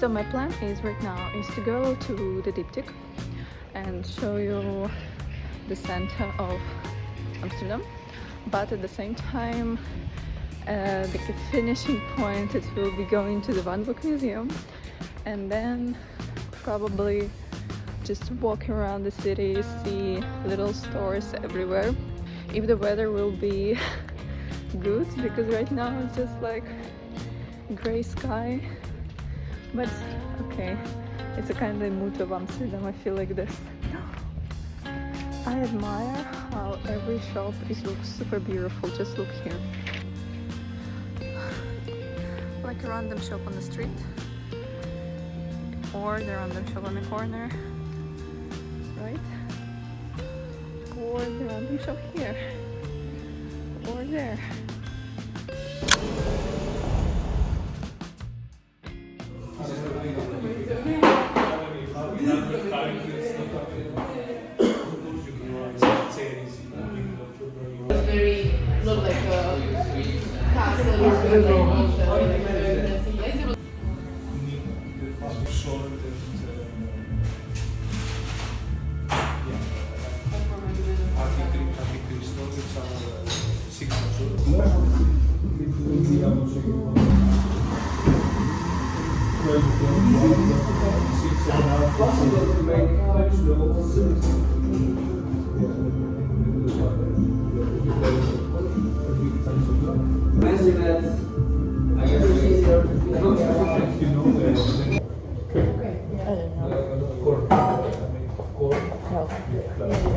So my plan is right now is to go to the Diptyque and show you the center of Amsterdam, but at the same time the finishing point it will be going to the Van Gogh Museum and then probably just walk around the city, see little stores everywhere. If the weather will be good, because right now it's just like gray sky, but okay, it's a kind of mood of Amsterdam. I feel like this. I admire how every shop looks super beautiful. Just look here, like a random shop on the street or the random shop on the corner, right? Or the random shop here or there. Very not like a castle or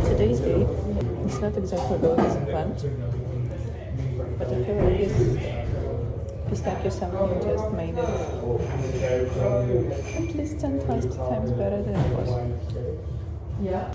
Today's day is not exactly going as planned, but I feel like it's like someone just made it at least 10 times better than it was. yeah.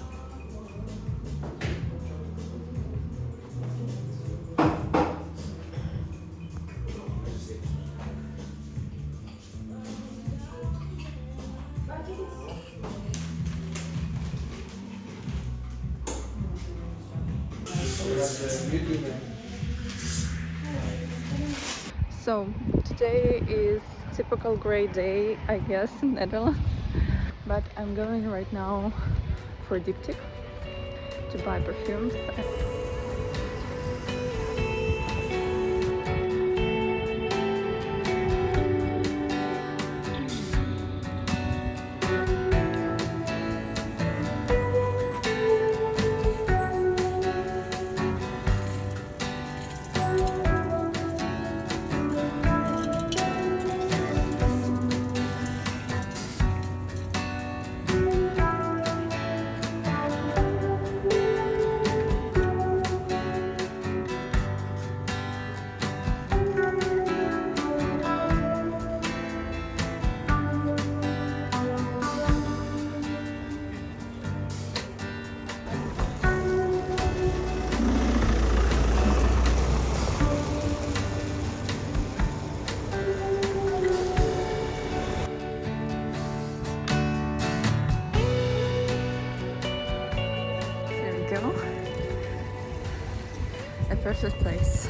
So today is typical grey day, I guess, in Netherlands, but I'm going right now for Diptyque to buy perfumes. The first place.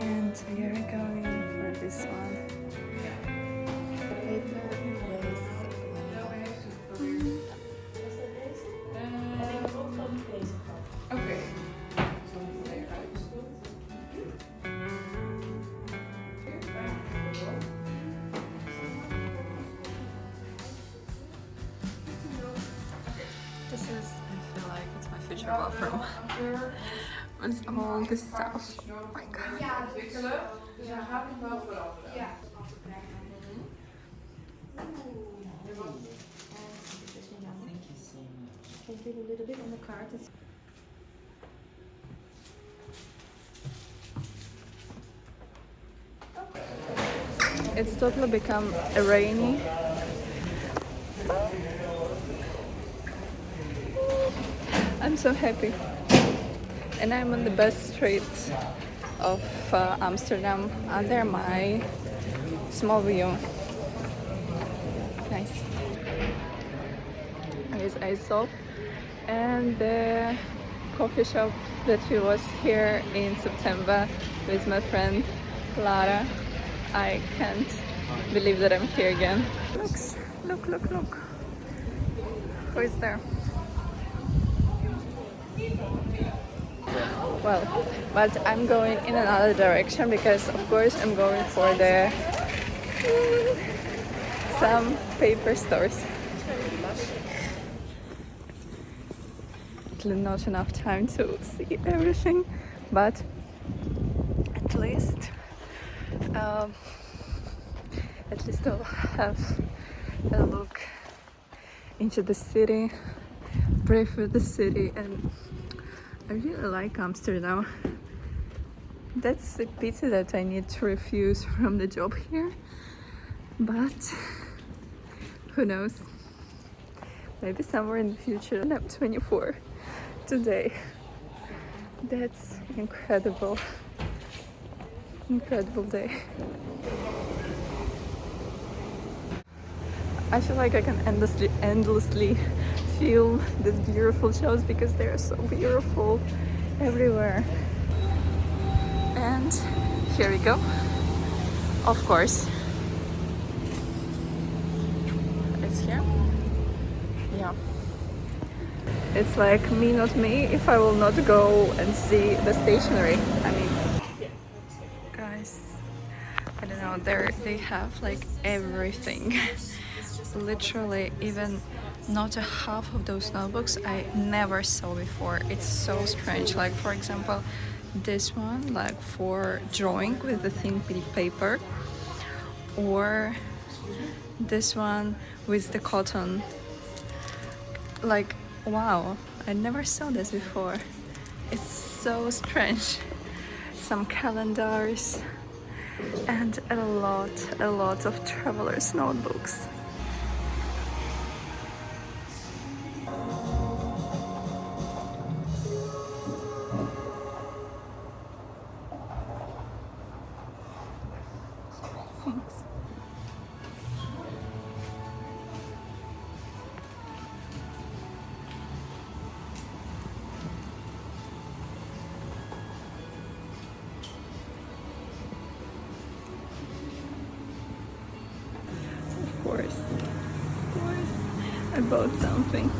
And we are going for this one. Okay. This is, I feel like it's my future bathroom. With all this stuff. Oh my god. Dus hij gaat nog wel veranderen. Ja. Can you a little bit on the card? It's totally become rainy. I'm so happy. And I'm on the best street of Amsterdam under my small view. Nice. Is AzArt, and the coffee shop that we was here in September with my friend Lara. I can't believe that I'm here again. Look, look, look. Who is there? Well, but I'm going in another direction because of course I'm going for the some paper stores. Not enough time to see everything, but at least I'll have a look into the city, breathe with the city, and I really like Amsterdam. That's a pity that I need to refuse from the job here, but who knows? Maybe somewhere in the future. I'm 24 today. That's incredible day. I feel like I can endlessly feel these beautiful shows because they are so beautiful everywhere. And here we go. Of course, it's here. Yeah. It's like me, not me, if I will not go and see the stationery. I mean, guys, I don't know, they have like everything. Literally, even not a half of those notebooks I never saw before. It's so strange. Like, for example, this one, like for drawing with the thin paper, or this one with the cotton. Like, wow, I never saw this before. It's so strange. Some calendars and a lot of travelers' notebooks. Thanks. Of course, I bought something.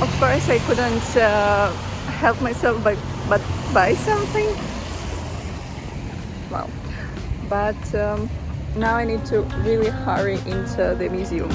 Of course, I couldn't help myself but buy something. Wow. But now I need to really hurry into the museum.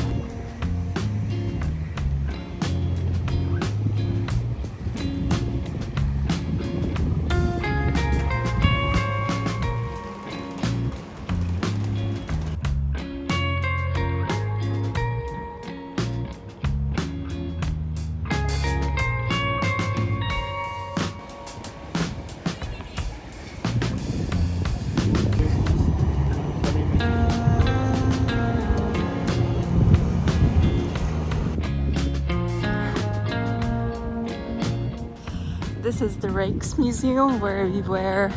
This is the Rijksmuseum where we were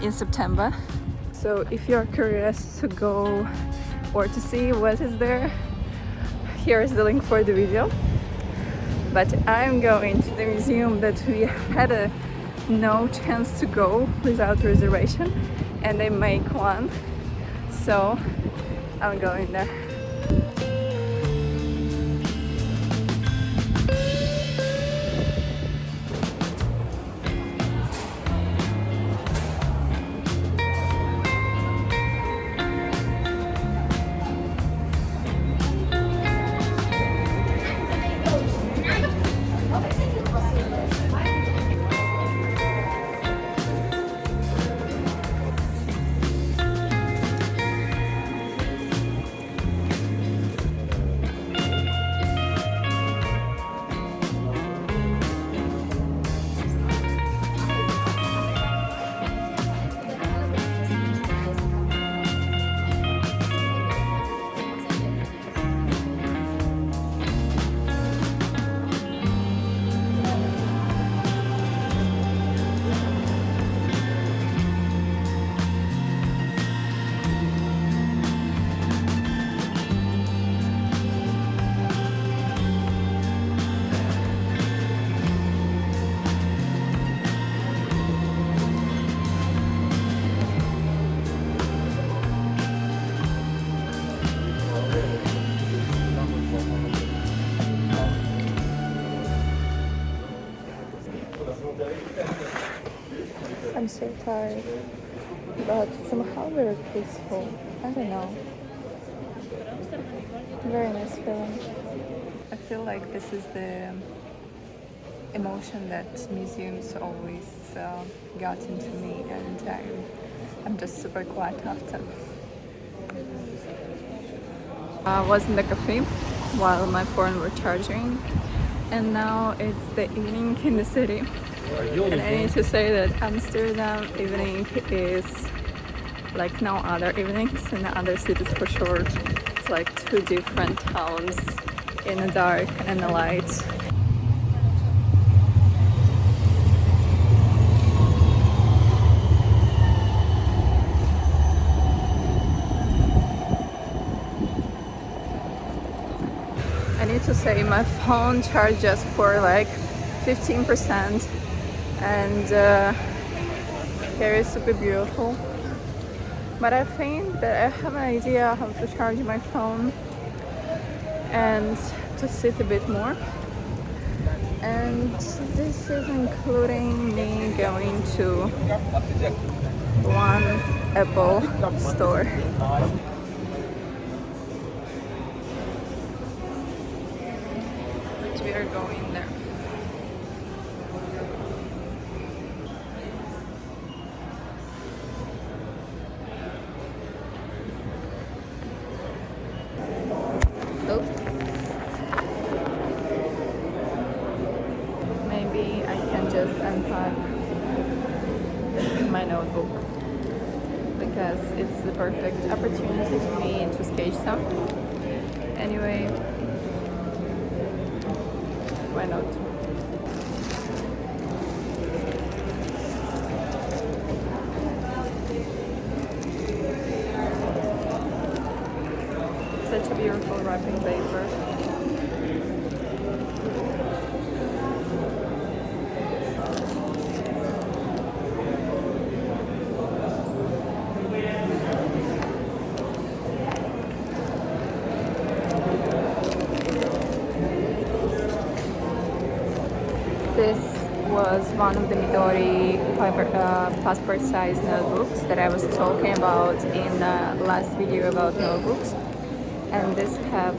in September. So if you're curious to go or to see what is there, here is the link for the video. But I'm going to the museum that we had no chance to go without reservation, and they make one, so I'm going there. I'm so tired, but somehow very peaceful. I don't know. Very nice feeling. I feel like this is the emotion that museums always got into me, and I'm just super quiet after. I was in the cafe while my phone was charging, and now it's the evening in the city. And I need to say that Amsterdam evening is like no other evenings in other cities for sure. It's like two different towns in the dark and the light. I need to say my phone charges for like 15%, and here is super beautiful. But I think that I have an idea how to charge my phone and to sit a bit more. And this is including me going to one Apple store. But we are going there. Oh. Maybe I can just unpack my notebook because it's the perfect opportunity for me to sketch some. Anyway, why not? Such a beautiful wrapping paper. This was one of the Midori passport size notebooks that I was talking about in the last video about notebooks, and this have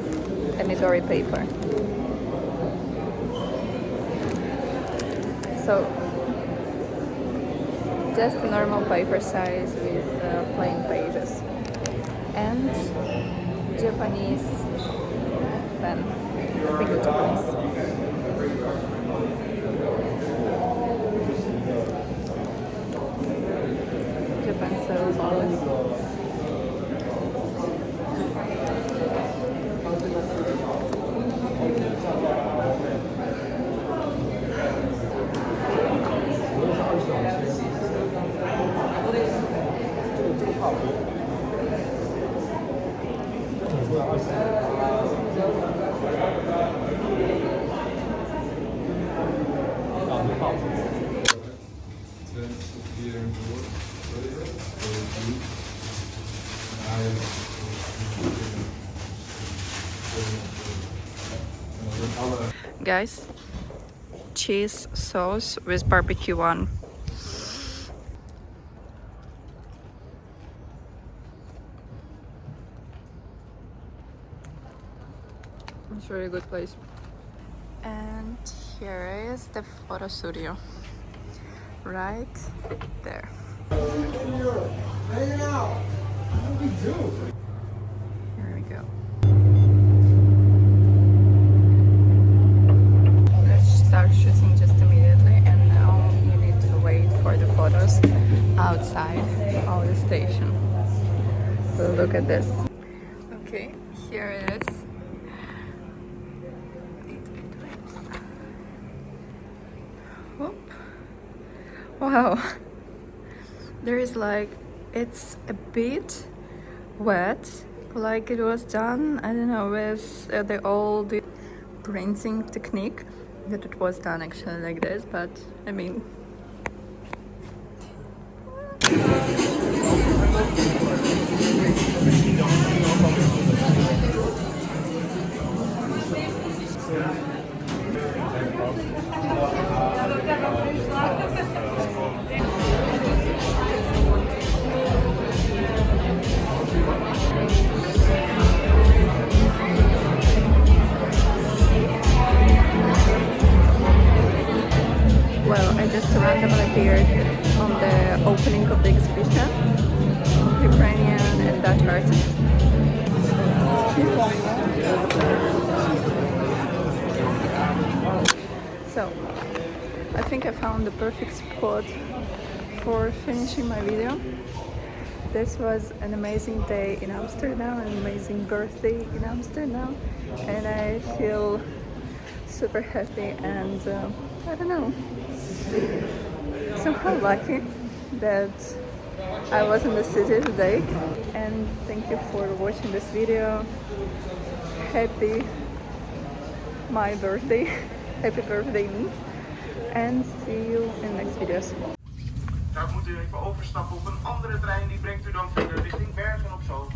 a Midori paper. So just a normal paper size with plain pages and Japanese pen. I think it's Japanese. Japan so solid. Guys, cheese sauce with barbecue on. It's a really good place. And here is the photo studio. Right there. Here we go. Let's start shooting just immediately, and now you need to wait for the photos outside of the station. So look at this. Okay, here it is. Whoop. Wow, there is like, it's a bit wet, like it was done, I don't know, with the old printing technique, that it was done actually like this, but I mean, just randomly appeared on the opening of the exhibition. Ukrainian and Dutch artists. So, I think I found the perfect spot for finishing my video. This was an amazing day in Amsterdam, an amazing birthday in Amsterdam, and I feel super happy and I don't know, somehow lucky that I was in the city today. And thank you for watching this video. Happy my birthday, happy birthday me, and see you in next videos. Daar moet u even overstappen op een andere trein, die brengt u dan verder richting Bergen op Zoom.